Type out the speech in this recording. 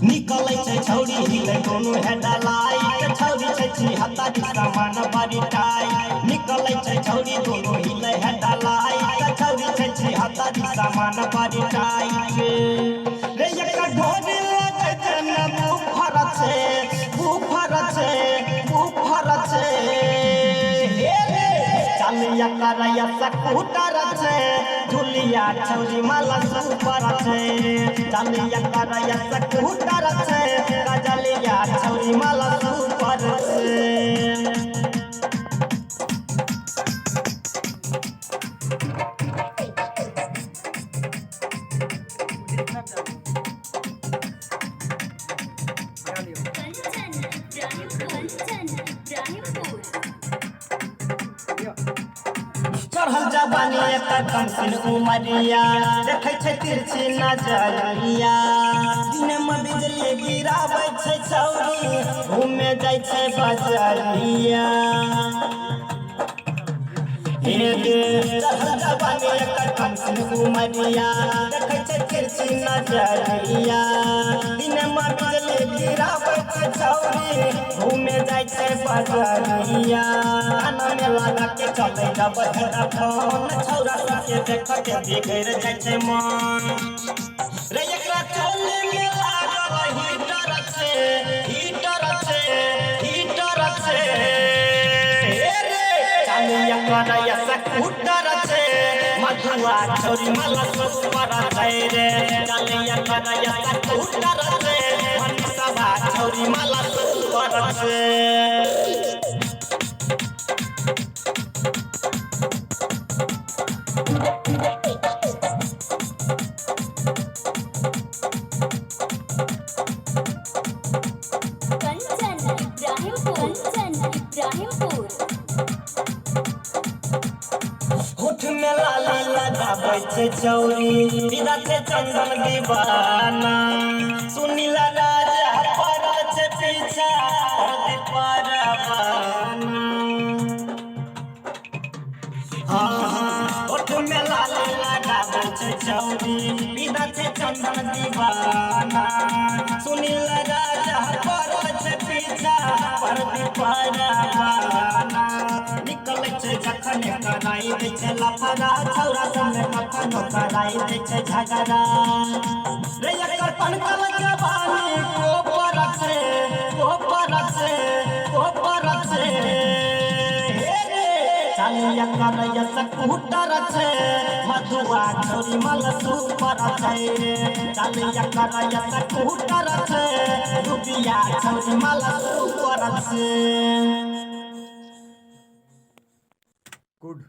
निकलै छै छौरी हिले कोनो हेडलाई छौरी छै छी हत्ता दिशा मान बारी टाई निकलै छै छौरी कोनो हिले हेडलाई छौरी छै छी हत्ता दिशा मान बारी टाई रे एक ढोरी लगे जन बुफर छे हे रे चलिया करैया सकुटर छे झुलिया छौरी माला सुपर छे चलिया करैया सकुटर छे गजलिया छौरी माला सुपर छे चढ़ल जवानी एकर कमसिन उमरिया देखै छै तिरछी नजरिया दिन में बिजली गिराबै छै छौरी घूमे जाइ छै बजरिया चढ़ल जवानी एकर कमसिन उमरिया देखै छै तिरछी नजरिया दिन में बिजली गिराबै छै छौरी घूमे जाइ छै बजरिया में लगा के चले जब फोन छौरा सबके देख के बिगड़ जाय छै मन रे एकरा चले में लागल हीटर छे रे चलिया करैया सकुटर छे मधुआ छौरी माला सुपर छे रे चलिया करैया सकुटर छे मनसभा छौरी माला सुपर छे होठ में लाली लगाबै छै छौरी विदा छै चंदन दीवाना सुनीला राजा पड़ल छै पीछा परवाना होठ में लाली लगाबै छै छौरी विदा छै चंदन दीवाना सुनीला राजा पड़ल छै पीछा परवाना निकलै छै जखन कराई दै छै लफड़ा छौरा संगे कखनो कराई दै छै झगड़ा रे एकर पनकल जवानी कोपर छे हे रे चलिया करैया सकुटर छे मधुआ छौरी माला सुपर छे चलिया करैया सकुटर छे रुबिया छौरी माला सुपर छे गुड।